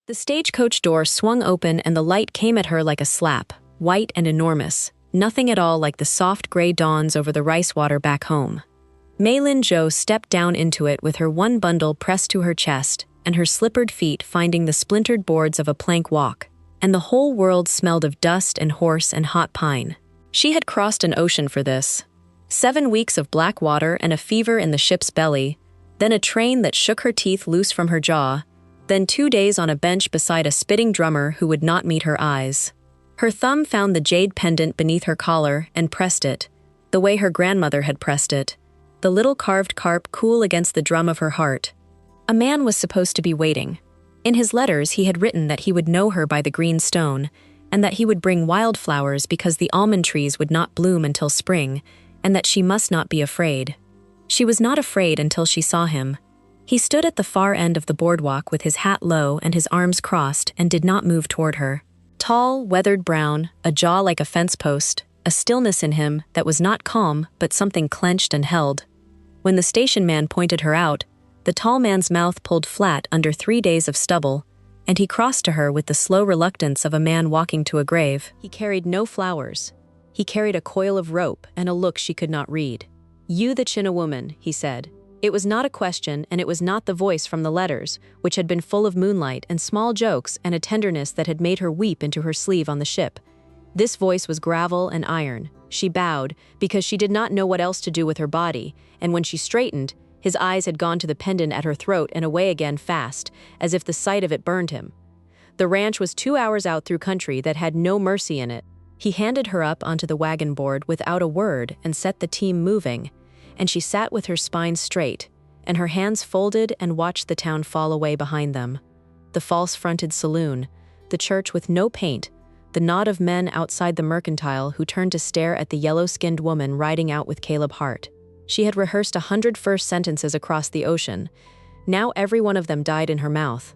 The stagecoach door swung open and the light came at her like a slap, white and enormous, nothing at all like the soft gray dawns over the rice water back home. Mei-lin Zhou stepped down into it with her one bundle pressed to her chest and her slippered feet finding the splintered boards of a plank walk, and the whole world smelled of dust and horse and hot pine. She had crossed an ocean for this. 7 weeks of black water and a fever in the ship's belly, then a train that shook her teeth loose from her jaw, then 2 days on a bench beside a spitting drummer who would not meet her eyes. Her thumb found the jade pendant beneath her collar and pressed it, the way her grandmother had pressed it, the little carved carp cool against the drum of her heart. A man was supposed to be waiting. In his letters he had written that he would know her by the green stone, and that he would bring wildflowers because the almond trees would not bloom until spring, and that she must not be afraid. She was not afraid until she saw him. He stood at the far end of the boardwalk with his hat low and his arms crossed and did not move toward her. Tall, weathered brown, a jaw like a fence post, a stillness in him that was not calm but something clenched and held. When the station man pointed her out, the tall man's mouth pulled flat under 3 days of stubble, and he crossed to her with the slow reluctance of a man walking to a grave. He carried no flowers. He carried a coil of rope and a look she could not read. "You the China woman," he said. It was not a question, and it was not the voice from the letters, which had been full of moonlight and small jokes and a tenderness that had made her weep into her sleeve on the ship. This voice was gravel and iron. She bowed, because she did not know what else to do with her body, and when she straightened, his eyes had gone to the pendant at her throat and away again fast, as if the sight of it burned him. The ranch was 2 hours out through country that had no mercy in it. He handed her up onto the wagon board without a word and set the team moving, and she sat with her spine straight, and her hands folded and watched the town fall away behind them. The false-fronted saloon, the church with no paint, the knot of men outside the mercantile who turned to stare at the yellow-skinned woman riding out with Caleb Hart. She had rehearsed 100 first sentences across the ocean. Now every one of them died in her mouth.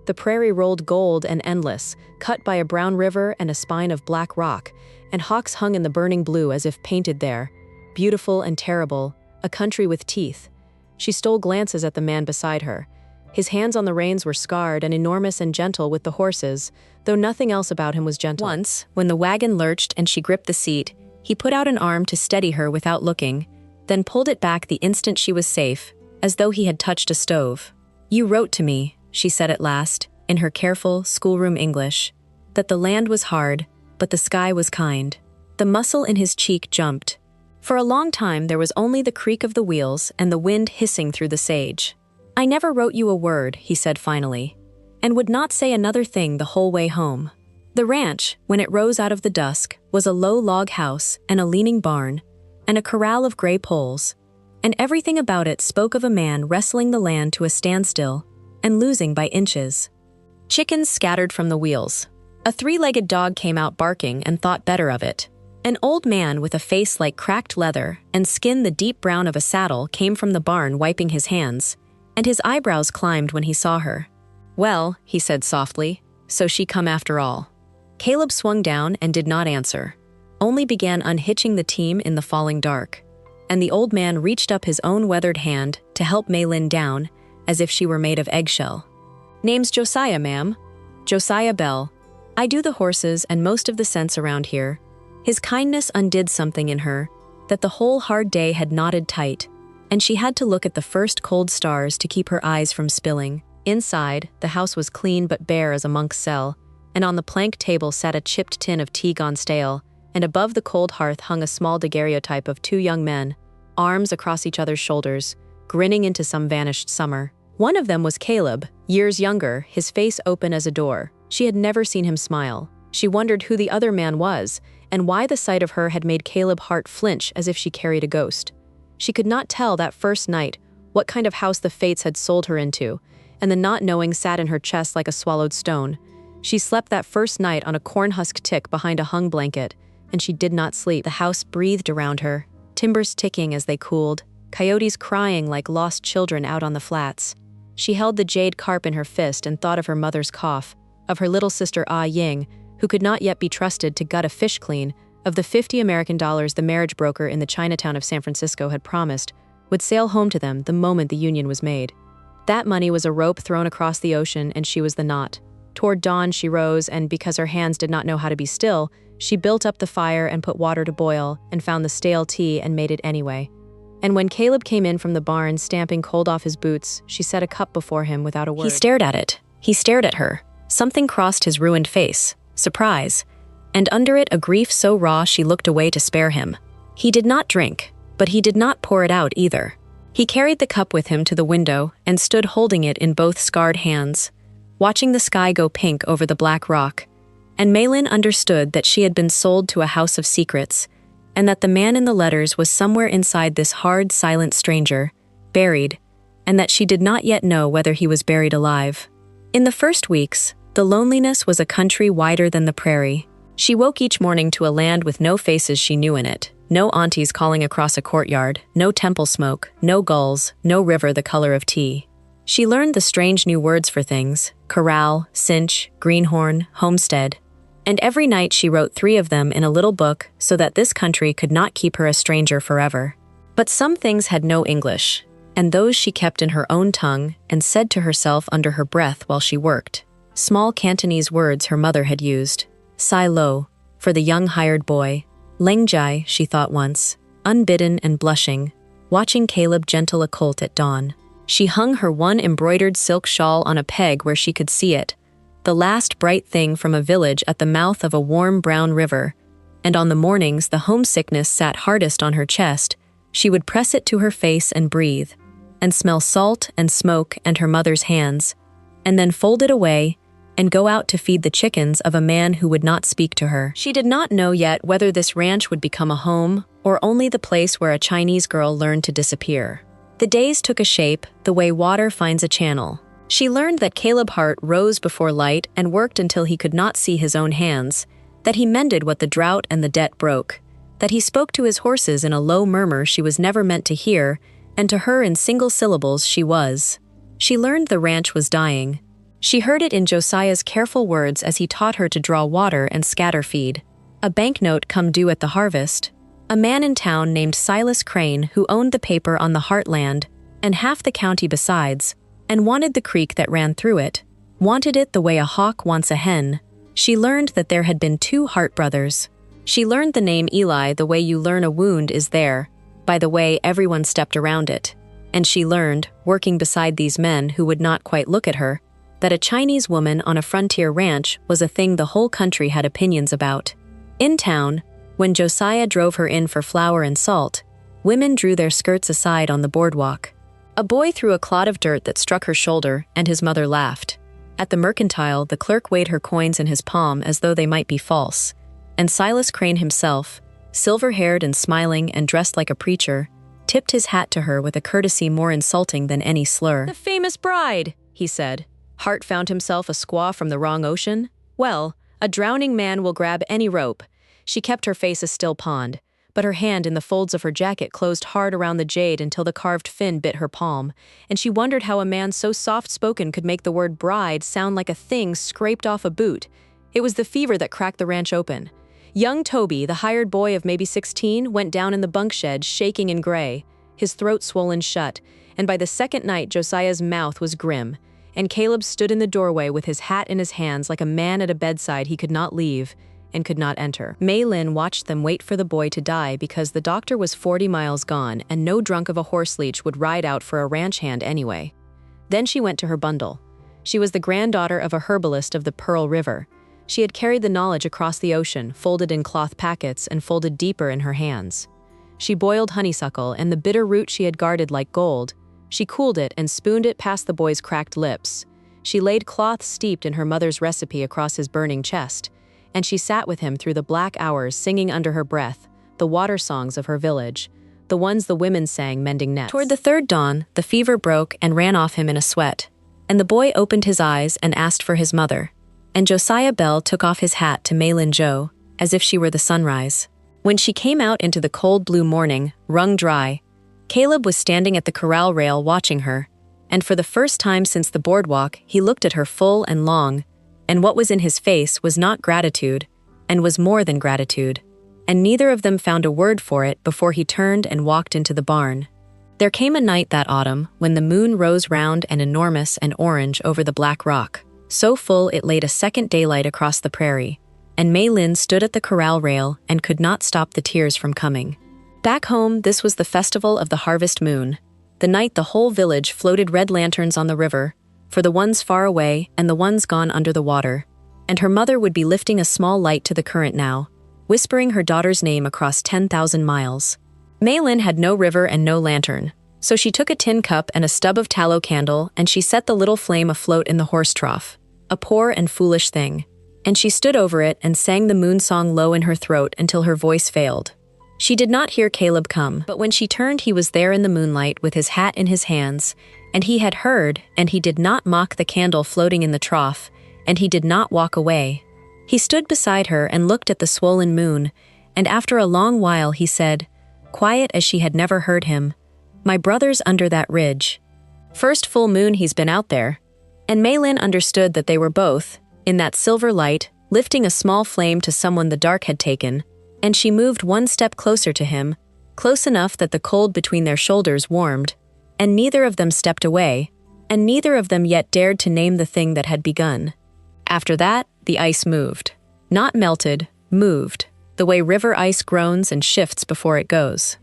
The prairie rolled gold and endless, cut by a brown river and a spine of black rock, and hawks hung in the burning blue as if painted there, beautiful and terrible, a country with teeth. She stole glances at the man beside her. His hands on the reins were scarred and enormous and gentle with the horses, though nothing else about him was gentle. Once, when the wagon lurched and she gripped the seat, he put out an arm to steady her without looking, then pulled it back the instant she was safe, as though he had touched a stove. "You wrote to me," she said at last, in her careful, schoolroom English, "that the land was hard, but the sky was kind." The muscle in his cheek jumped. For a long time there was only the creak of the wheels and the wind hissing through the sage. "I never wrote you a word," he said finally, and would not say another thing the whole way home. The ranch, when it rose out of the dusk, was a low log house and a leaning barn, and a corral of gray poles, and everything about it spoke of a man wrestling the land to a standstill and losing by inches. Chickens scattered from the wheels. A 3-legged dog came out barking and thought better of it. An old man with a face like cracked leather and skin the deep brown of a saddle came from the barn wiping his hands, and his eyebrows climbed when he saw her. "Well," he said softly, "so she come after all." Caleb swung down and did not answer, only began unhitching the team in the falling dark, and the old man reached up his own weathered hand to help Mei-lin down, as if she were made of eggshell. "Name's Josiah, ma'am. Josiah Bell. I do the horses and most of the sense around here." His kindness undid something in her, that the whole hard day had knotted tight, and she had to look at the first cold stars to keep her eyes from spilling. Inside, the house was clean but bare as a monk's cell, and on the plank table sat a chipped tin of tea gone stale, and above the cold hearth hung a small daguerreotype of 2 young men, arms across each other's shoulders, grinning into some vanished summer. One of them was Caleb, years younger, his face open as a door. She had never seen him smile. She wondered who the other man was, and why the sight of her had made Caleb Hart flinch as if she carried a ghost. She could not tell that first night what kind of house the fates had sold her into, and the not knowing sat in her chest like a swallowed stone. She slept that first night on a corn-husk tick behind a hung blanket, and she did not sleep. The house breathed around her, timbers ticking as they cooled, coyotes crying like lost children out on the flats. She held the jade carp in her fist and thought of her mother's cough, of her little sister Ah Ying, who could not yet be trusted to gut a fish clean, of the $50 American the marriage broker in the Chinatown of San Francisco had promised would sail home to them the moment the union was made. That money was a rope thrown across the ocean, and she was the knot. Toward dawn she rose, and because her hands did not know how to be still, she built up the fire and put water to boil, and found the stale tea and made it anyway. And when Caleb came in from the barn, stamping cold off his boots, she set a cup before him without a word. He stared at it. He stared at her. Something crossed his ruined face. Surprise. And under it a grief so raw she looked away to spare him. He did not drink, but he did not pour it out either. He carried the cup with him to the window and stood holding it in both scarred hands, watching the sky go pink over the black rock. And mei-lin understood that she had been sold to a house of secrets, and that the man in the letters was somewhere inside this hard, silent stranger, buried, and that she did not yet know whether he was buried alive. In the first weeks, the loneliness was a country wider than the prairie. She woke each morning to a land with no faces she knew in it, no aunties calling across a courtyard, no temple smoke, no gulls, no river the color of tea. She learned the strange new words for things: corral, cinch, greenhorn, homestead. And every night she wrote 3 of them in a little book so that this country could not keep her a stranger forever. But some things had no English, and those she kept in her own tongue and said to herself under her breath while she worked. Small Cantonese words her mother had used. Sai lo, for the young hired boy. Leng jai, she thought once, unbidden and blushing, watching Caleb gentle a colt at dawn. She hung her one embroidered silk shawl on a peg where she could see it, the last bright thing from a village at the mouth of a warm brown river, and on the mornings the homesickness sat hardest on her chest, she would press it to her face and breathe, and smell salt and smoke and her mother's hands, and then fold it away and go out to feed the chickens of a man who would not speak to her. She did not know yet whether this ranch would become a home or only the place where a Chinese girl learned to disappear. The days took a shape the way water finds a channel. She learned that Caleb Hart rose before light and worked until he could not see his own hands, that he mended what the drought and the debt broke, that he spoke to his horses in a low murmur she was never meant to hear, and to her in single syllables she was. She learned the ranch was dying. She heard it in Josiah's careful words as he taught her to draw water and scatter feed. A banknote come due at the harvest. A man in town named Silas Crane, who owned the paper on the Heartland and half the county besides, and wanted the creek that ran through it, wanted it the way a hawk wants a hen. She learned that there had been 2 Hart brothers. She learned the name Eli the way you learn a wound is there, by the way everyone stepped around it. And she learned, working beside these men who would not quite look at her, that a Chinese woman on a frontier ranch was a thing the whole country had opinions about. In town, when Josiah drove her in for flour and salt, women drew their skirts aside on the boardwalk. A boy threw a clod of dirt that struck her shoulder, and his mother laughed. At the mercantile, the clerk weighed her coins in his palm as though they might be false, and Silas Crane himself, silver-haired and smiling and dressed like a preacher, tipped his hat to her with a courtesy more insulting than any slur. "The famous bride," he said. Hart found himself a squaw from the wrong ocean? Well, a drowning man will grab any rope. She kept her face a still pond, but her hand in the folds of her jacket closed hard around the jade until the carved fin bit her palm, and she wondered how a man so soft-spoken could make the word bride sound like a thing scraped off a boot. It was the fever that cracked the ranch open. Young Toby, the hired boy of maybe 16, went down in the bunk shed, shaking and gray, his throat swollen shut, and by the second night Josiah's mouth was grim, and Caleb stood in the doorway with his hat in his hands like a man at a bedside he could not leave and could not enter. Mei-lin watched them wait for the boy to die because the doctor was 40 miles gone and no drunk of a horse leech would ride out for a ranch hand anyway. Then she went to her bundle. She was the granddaughter of a herbalist of the Pearl River. She had carried the knowledge across the ocean, folded in cloth packets and folded deeper in her hands. She boiled honeysuckle and the bitter root she had guarded like gold. She cooled it and spooned it past the boy's cracked lips. She laid cloth steeped in her mother's recipe across his burning chest, and she sat with him through the black hours singing under her breath the water songs of her village, the ones the women sang mending nets. Toward the 3rd dawn, the fever broke and ran off him in a sweat, and the boy opened his eyes and asked for his mother, and Josiah Bell took off his hat to mei-lin Jo, as if she were the sunrise. When she came out into the cold blue morning, wrung dry, Caleb was standing at the corral rail watching her, and for the first time since the boardwalk, he looked at her full and long, and what was in his face was not gratitude, and was more than gratitude, and neither of them found a word for it before he turned and walked into the barn. There came a night that autumn when the moon rose round and enormous and orange over the black rock. so full it laid a second daylight across the prairie, and Mei-lin stood at the corral rail and could not stop the tears from coming. Back home, this was the festival of the harvest moon. The night the whole village floated red lanterns on the river, for the ones far away and the ones gone under the water, and her mother would be lifting a small light to the current now, whispering her daughter's name across 10,000 miles. Mei-lin had no river and no lantern, so she took a tin cup and a stub of tallow candle and she set the little flame afloat in the horse trough, a poor and foolish thing, and she stood over it and sang the moon song low in her throat until her voice failed. She did not hear Caleb come, but when she turned he was there in the moonlight with his hat in his hands, and he had heard, and he did not mock the candle floating in the trough, and he did not walk away. He stood beside her and looked at the swollen moon, and after a long while he said, quiet as she had never heard him, "My brother's under that ridge. First full moon he's been out there." And Mei-lin understood that they were both, in that silver light, lifting a small flame to someone the dark had taken, and she moved one step closer to him, close enough that the cold between their shoulders warmed, and neither of them stepped away, and neither of them yet dared to name the thing that had begun. After that, the ice moved. Not melted, moved, the way river ice groans and shifts before it goes.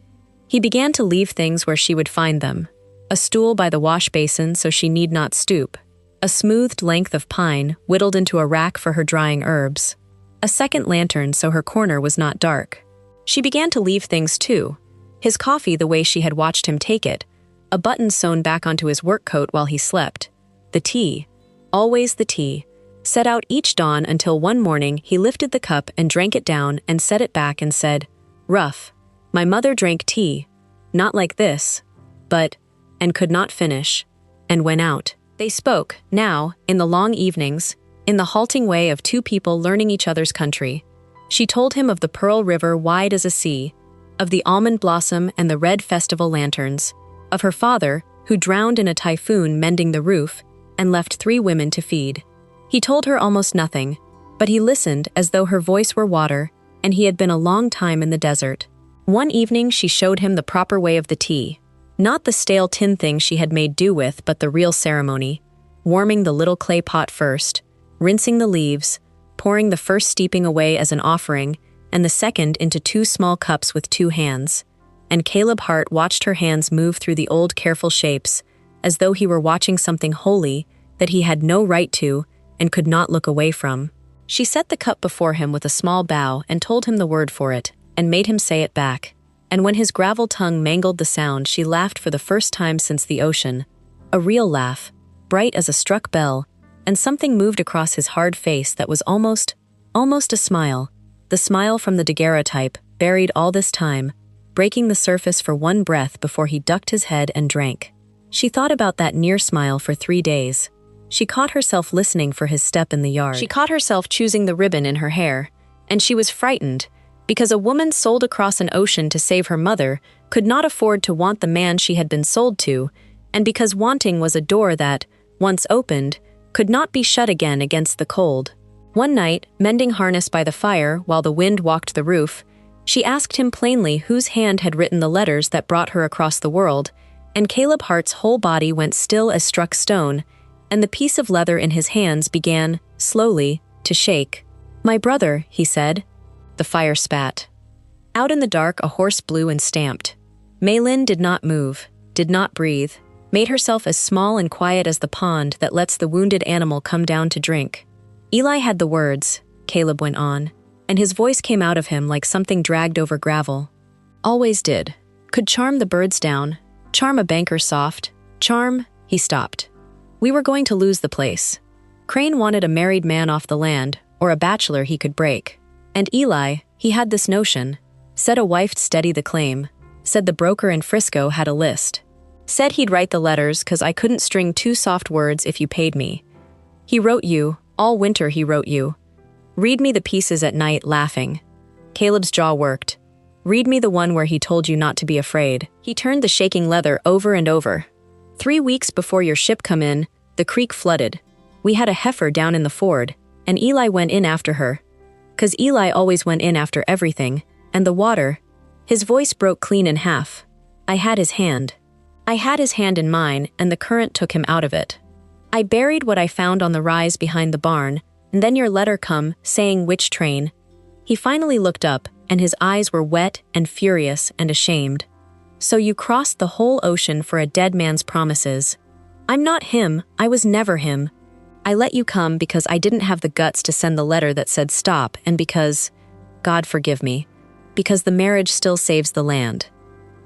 He began to leave things where she would find them. A stool by the wash basin so she need not stoop. A smoothed length of pine whittled into a rack for her drying herbs. A second lantern so her corner was not dark. She began to leave things too. His coffee the way she had watched him take it, a button sewn back onto his work coat while he slept. The tea, always the tea, set out each dawn until one morning he lifted the cup and drank it down and set it back and said, "Rough. My mother drank tea. Not like this. But," and could not finish, and went out. They spoke, now, in the long evenings, in the halting way of two people learning each other's country. She told him of the Pearl River wide as a sea, of the almond blossom and the red festival lanterns, of her father, who drowned in a typhoon mending the roof and left 3 women to feed. He told her almost nothing, but he listened as though her voice were water and he had been a long time in the desert. One evening she showed him the proper way of the tea, not the stale tin thing she had made do with, but the real ceremony, warming the little clay pot first, rinsing the leaves, pouring the first steeping away as an offering, and the second into 2 small cups with 2 hands. And Caleb Hart watched her hands move through the old careful shapes, as though he were watching something holy that he had no right to and could not look away from. She set the cup before him with a small bow and told him the word for it, and made him say it back. And when his gravel tongue mangled the sound, she laughed for the first time since the ocean. A real laugh, bright as a struck bell, and something moved across his hard face that was almost a smile. The smile from the daguerreotype, buried all this time, breaking the surface for one breath before he ducked his head and drank. She thought about that near smile for 3 days. She caught herself listening for his step in the yard. She caught herself choosing the ribbon in her hair, and she was frightened, because a woman sold across an ocean to save her mother could not afford to want the man she had been sold to, and because wanting was a door that, once opened, could not be shut again against the cold. One night, mending harness by the fire while the wind walked the roof, she asked him plainly whose hand had written the letters that brought her across the world, and Caleb Hart's whole body went still as struck stone, and the piece of leather in his hands began, slowly, to shake. "My brother," he said. The fire spat. Out in the dark a horse blew and stamped. Mei-lin did not move, did not breathe, made herself as small and quiet as the pond that lets the wounded animal come down to drink. "Eli had the words," Caleb went on, and his voice came out of him like something dragged over gravel. "Always did. Could charm the birds down, charm a banker soft, charm—" He stopped. "We were going to lose the place. Crane wanted a married man off the land, or a bachelor he could break. And Eli, he had this notion. Said a wife'd steady the claim. Said the broker in Frisco had a list. Said he'd write the letters 'cause I couldn't string 2 soft words if you paid me. He wrote you, all winter he wrote you. Read me the pieces at night laughing." Caleb's jaw worked. "Read me the one where he told you not to be afraid." He turned the shaking leather over and over. 3 weeks before your ship come in, the creek flooded. We had a heifer down in the ford, and Eli went in after her. 'Cause Eli always went in after everything, and the water." His voice broke clean in half. "I had his hand. I had his hand in mine, and the current took him out of it. I buried what I found on the rise behind the barn, and then your letter come, saying which train. He finally looked up, and his eyes were wet and furious and ashamed. So you crossed the whole ocean for a dead man's promises. I'm not him, I was never him. I let you come because I didn't have the guts to send the letter that said stop, and because, God forgive me, because the marriage still saves the land.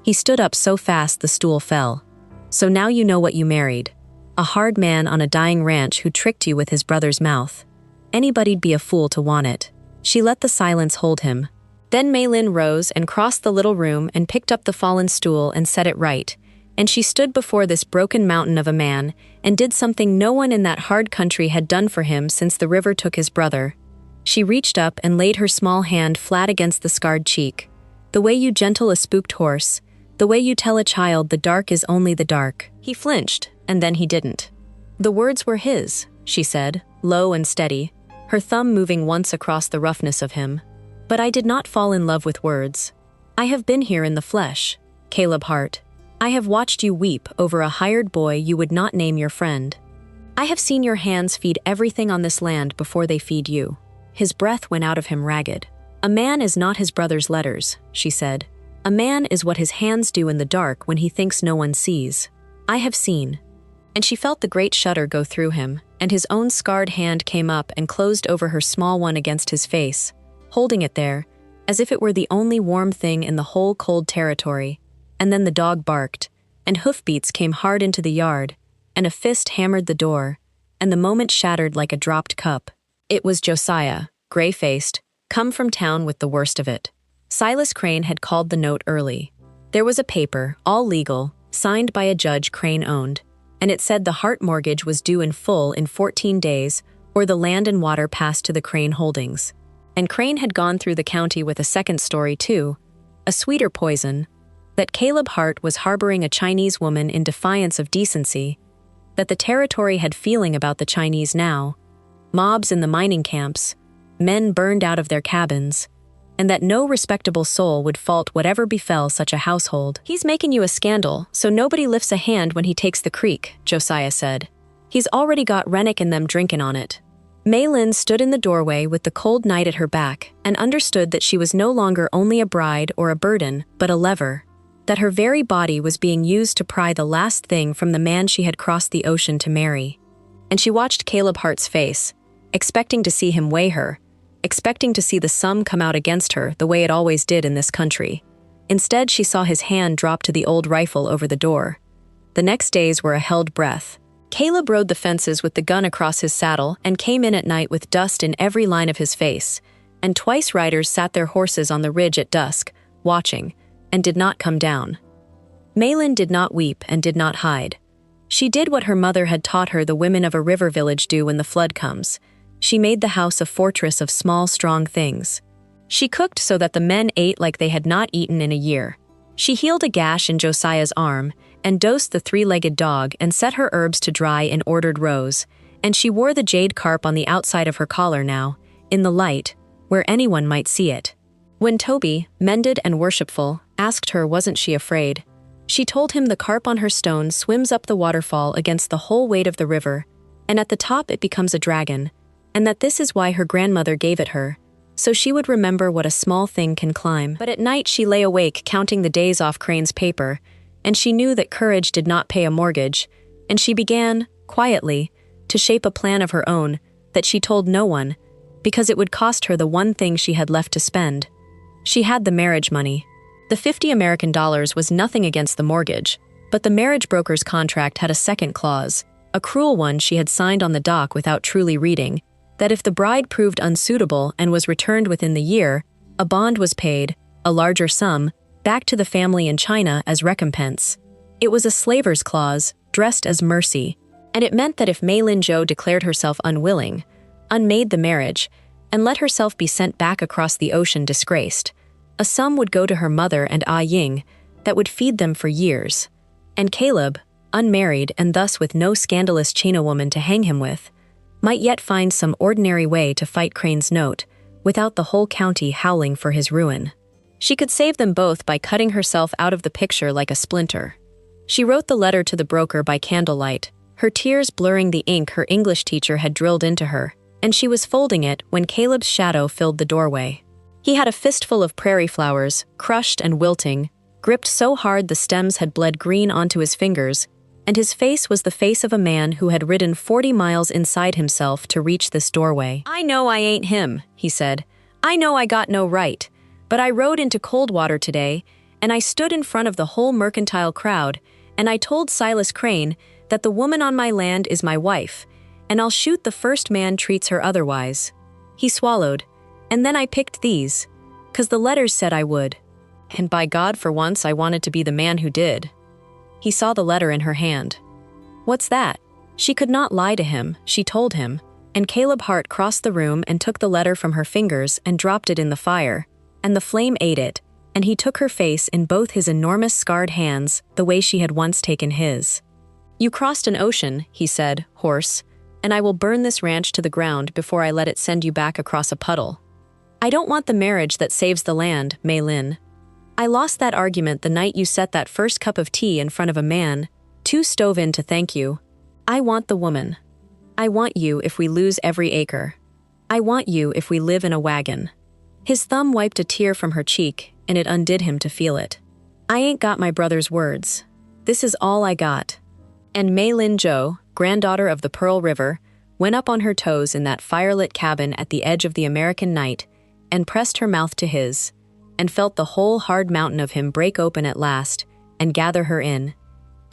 He stood up so fast the stool fell. So now you know what you married. A hard man on a dying ranch who tricked you with his brother's mouth. Anybody'd be a fool to want it. She let the silence hold him. Then Mei-lin rose and crossed the little room and picked up the fallen stool and set it right. And she stood before this broken mountain of a man and did something no one in that hard country had done for him since the river took his brother. She reached up and laid her small hand flat against the scarred cheek. The way you gentle a spooked horse, the way you tell a child the dark is only the dark. He flinched, and then he didn't. The words were his, she said, low and steady, her thumb moving once across the roughness of him. But I did not fall in love with words. I have been here in the flesh, Caleb Hart. I have watched you weep over a hired boy you would not name your friend. I have seen your hands feed everything on this land before they feed you. His breath went out of him ragged. A man is not his brother's letters, she said. A man is what his hands do in the dark when he thinks no one sees. I have seen. And she felt the great shudder go through him, and his own scarred hand came up and closed over her small one against his face, holding it there, as if it were the only warm thing in the whole cold territory. And then the dog barked, and hoofbeats came hard into the yard, and a fist hammered the door, and the moment shattered like a dropped cup. It was Josiah, gray-faced, come from town with the worst of it. Silas Crane had called the note early. There was a paper, all legal, signed by a judge Crane owned, and it said the Hart mortgage was due in full in 14 days, or the land and water passed to the Crane holdings. And Crane had gone through the county with a second story too, a sweeter poison, that Caleb Hart was harboring a Chinese woman in defiance of decency, that the territory had feeling about the Chinese now, mobs in the mining camps, men burned out of their cabins, and that no respectable soul would fault whatever befell such a household. He's making you a scandal, so nobody lifts a hand when he takes the creek, Josiah said. He's already got Rennick and them drinking on it. Mei-lin stood in the doorway with the cold night at her back and understood that she was no longer only a bride or a burden, but a lever, that her very body was being used to pry the last thing from the man she had crossed the ocean to marry. And she watched Caleb Hart's face, expecting to see him weigh her, expecting to see the sum come out against her the way it always did in this country. Instead, she saw his hand drop to the old rifle over the door. The next days were a held breath. Caleb rode the fences with the gun across his saddle and came in at night with dust in every line of his face, and twice riders sat their horses on the ridge at dusk, watching, and did not come down. Mei-lin did not weep and did not hide. She did what her mother had taught her the women of a river village do when the flood comes. She made the house a fortress of small, strong things. She cooked so that the men ate like they had not eaten in a year. She healed a gash in Josiah's arm and dosed the three-legged dog and set her herbs to dry in ordered rows, and she wore the jade carp on the outside of her collar now, in the light, where anyone might see it. When Toby, mended and worshipful, asked her wasn't she afraid, she told him the carp on her stone swims up the waterfall against the whole weight of the river, and at the top it becomes a dragon, and that this is why her grandmother gave it her, so she would remember what a small thing can climb. But at night she lay awake counting the days off Crane's paper, and she knew that courage did not pay a mortgage, and she began, quietly, to shape a plan of her own that she told no one, because it would cost her the one thing she had left to spend. She had the marriage money. The $50 American was nothing against the mortgage, but the marriage broker's contract had a second clause, a cruel one she had signed on the dock without truly reading, that if the bride proved unsuitable and was returned within the year, a bond was paid, a larger sum, back to the family in China as recompense. It was a slaver's clause, dressed as mercy, and it meant that if Mei-lin Zhou declared herself unwilling, unmade the marriage, and let herself be sent back across the ocean disgraced, a sum would go to her mother and Ah Ying that would feed them for years. And Caleb, unmarried and thus with no scandalous China woman to hang him with, might yet find some ordinary way to fight Crane's note, without the whole county howling for his ruin. She could save them both by cutting herself out of the picture like a splinter. She wrote the letter to the broker by candlelight, her tears blurring the ink her English teacher had drilled into her, and she was folding it when Caleb's shadow filled the doorway. He had a fistful of prairie flowers, crushed and wilting, gripped so hard the stems had bled green onto his fingers, and his face was the face of a man who had ridden 40 miles inside himself to reach this doorway. "I know I ain't him," he said. "I know I got no right, but I rode into Coldwater today, and I stood in front of the whole mercantile crowd, and I told Silas Crane that the woman on my land is my wife, and I'll shoot the first man treats her otherwise." He swallowed, "And then I picked these, 'cause the letters said I would. And by God, for once I wanted to be the man who did." He saw the letter in her hand. "What's that?" She could not lie to him, she told him, and Caleb Hart crossed the room and took the letter from her fingers and dropped it in the fire, and the flame ate it, and he took her face in both his enormous scarred hands the way she had once taken his. "You crossed an ocean," he said, hoarse, "and I will burn this ranch to the ground before I let it send you back across a puddle. I don't want the marriage that saves the land, mei-lin. I lost that argument the night you set that first cup of tea in front of a man, too stove in to thank you. I want the woman. I want you if we lose every acre. I want you if we live in a wagon." His thumb wiped a tear from her cheek, and it undid him to feel it. "I ain't got my brother's words. This is all I got." And Mei-lin Jo, granddaughter of the Pearl River, went up on her toes in that firelit cabin at the edge of the American night and pressed her mouth to his, and felt the whole hard mountain of him break open at last and gather her in.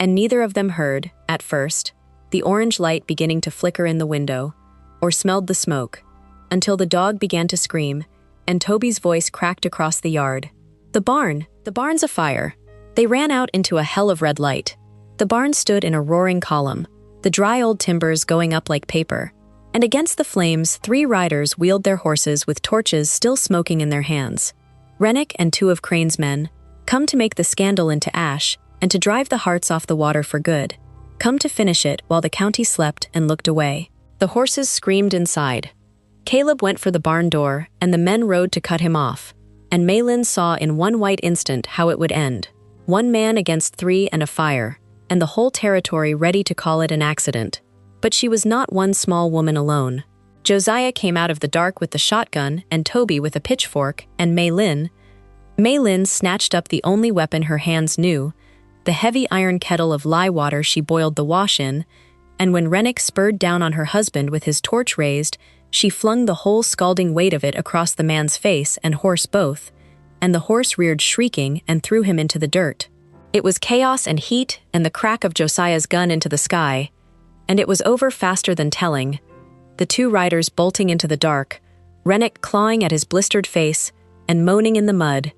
And neither of them heard, at first, the orange light beginning to flicker in the window, or smelled the smoke, until the dog began to scream, and Toby's voice cracked across the yard. The barn's afire." They ran out into a hell of red light. The barn stood in a roaring column, the dry old timbers going up like paper, and against the flames 3 riders wheeled their horses with torches still smoking in their hands. Rennick and 2 of Crane's men, come to make the scandal into ash and to drive the Hearts off the water for good, come to finish it while the county slept and looked away. The horses screamed inside. Caleb went for the barn door, and the men rode to cut him off, and Mei-lin saw in one white instant how it would end. 1 man against 3 and a fire, and the whole territory ready to call it an accident. But she was not one small woman alone. Josiah came out of the dark with the shotgun, and Toby with a pitchfork, and Mei-lin snatched up the only weapon her hands knew, the heavy iron kettle of lye water she boiled the wash in, and when Rennick spurred down on her husband with his torch raised, she flung the whole scalding weight of it across the man's face and horse both, and the horse reared shrieking and threw him into the dirt. It was chaos and heat and the crack of Josiah's gun into the sky, and it was over faster than telling. The 2 riders bolting into the dark, Rennick clawing at his blistered face and moaning in the mud,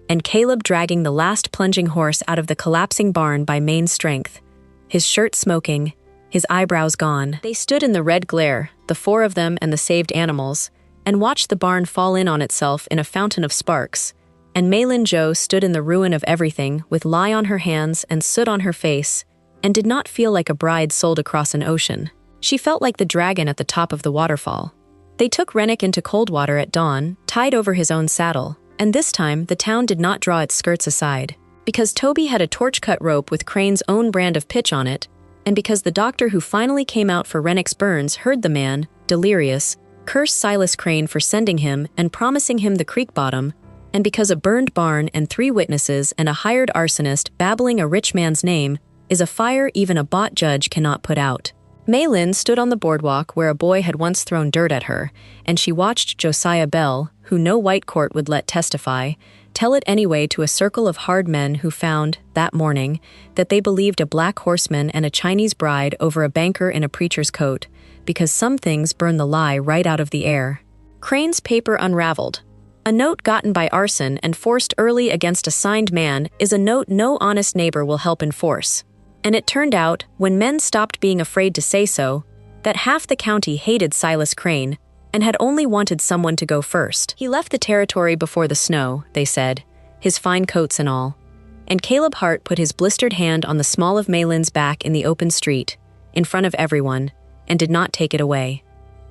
and Caleb dragging the last plunging horse out of the collapsing barn by main strength, his shirt smoking, his eyebrows gone. They stood in the red glare, the 4 of them and the saved animals, and watched the barn fall in on itself in a fountain of sparks, and Mei-lin Jo stood in the ruin of everything with lye on her hands and soot on her face, and did not feel like a bride sold across an ocean. She felt like the dragon at the top of the waterfall. They took Rennick into Coldwater at dawn, tied over his own saddle, and this time the town did not draw its skirts aside, because Toby had a torch-cut rope with Crane's own brand of pitch on it, and because the doctor who finally came out for Rennick's burns heard the man, delirious, curse Silas Crane for sending him and promising him the creek bottom, and because a burned barn and 3 witnesses and a hired arsonist babbling a rich man's name is a fire even a bought judge cannot put out. Mei-lin stood on the boardwalk where a boy had once thrown dirt at her, and she watched Josiah Bell, who no white court would let testify, tell it anyway to a circle of hard men who found, that morning, that they believed a black horseman and a Chinese bride over a banker in a preacher's coat, because some things burn the lie right out of the air. Crane's paper unraveled. A note gotten by arson and forced early against a signed man is a note no honest neighbor will help enforce. And it turned out, when men stopped being afraid to say so, that half the county hated Silas Crane and had only wanted someone to go first. He left the territory before the snow, they said, his fine coats and all. And Caleb Hart put his blistered hand on the small of Mei-lin's back in the open street, in front of everyone, and did not take it away.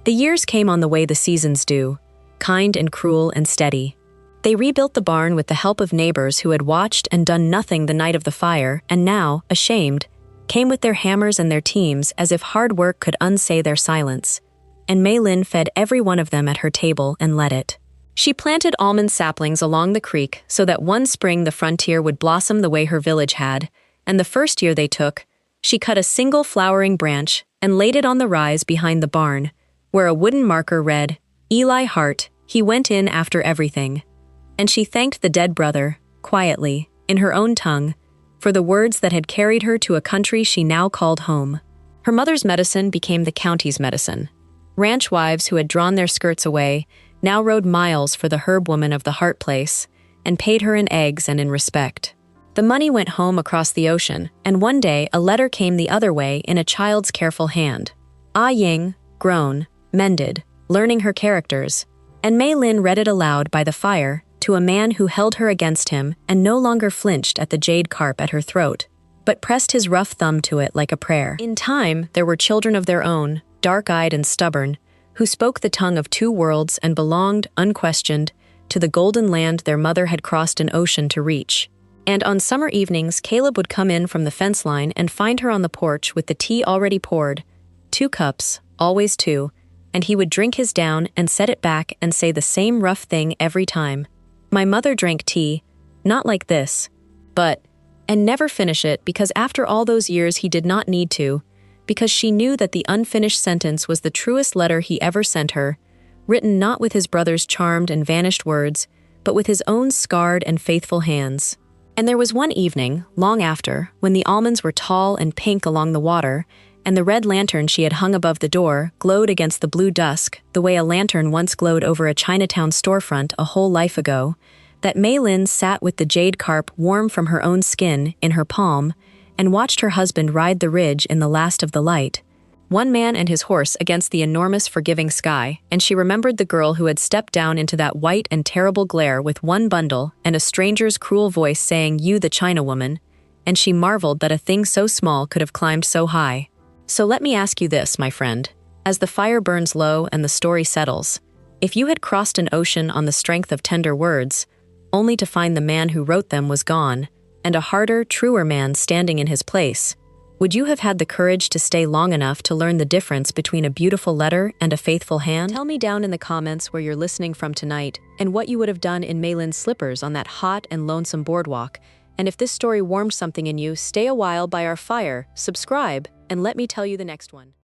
The years came on the way the seasons do, kind and cruel and steady. They rebuilt the barn with the help of neighbors who had watched and done nothing the night of the fire, and now, ashamed, came with their hammers and their teams as if hard work could unsay their silence. And Mei-lin fed every one of them at her table and led it. She planted almond saplings along the creek so that one spring the frontier would blossom the way her village had, and the first year they took, she cut a single flowering branch and laid it on the rise behind the barn, where a wooden marker read, "Eli Hart, he went in after everything." And she thanked the dead brother, quietly, in her own tongue, for the words that had carried her to a country she now called home. Her mother's medicine became the county's medicine. Ranch wives who had drawn their skirts away now rode miles for the herb woman of the Hart place and paid her in eggs and in respect. The money went home across the ocean, and one day a letter came the other way in a child's careful hand. Ah Ying, grown, mended, learning her characters, and Mei-lin read it aloud by the fire to a man who held her against him and no longer flinched at the jade carp at her throat, but pressed his rough thumb to it like a prayer. In time, there were children of their own, dark-eyed and stubborn, who spoke the tongue of two worlds and belonged, unquestioned, to the golden land their mother had crossed an ocean to reach. And on summer evenings, Caleb would come in from the fence line and find her on the porch with the tea already poured, 2 cups, always 2, and he would drink his down and set it back and say the same rough thing every time. My mother drank tea, not like this, but, and never finish it because after all those years he did not need to, because she knew that the unfinished sentence was the truest letter he ever sent her, written not with his brother's charmed and vanished words, but with his own scarred and faithful hands. And there was one evening, long after, when the almonds were tall and pink along the water, and the red lantern she had hung above the door glowed against the blue dusk the way a lantern once glowed over a Chinatown storefront a whole life ago, that Mei-lin sat with the jade carp warm from her own skin in her palm and watched her husband ride the ridge in the last of the light, one man and his horse against the enormous forgiving sky, and she remembered the girl who had stepped down into that white and terrible glare with one bundle and a stranger's cruel voice saying, "You the Chinawoman," and she marveled that a thing so small could have climbed so high. So let me ask you this, my friend, as the fire burns low and the story settles, if you had crossed an ocean on the strength of tender words, only to find the man who wrote them was gone, and a harder, truer man standing in his place, would you have had the courage to stay long enough to learn the difference between a beautiful letter and a faithful hand? Tell me down in the comments where you're listening from tonight and what you would have done in Mei-lin's slippers on that hot and lonesome boardwalk. And if this story warmed something in you, stay a while by our fire, subscribe, and let me tell you the next one.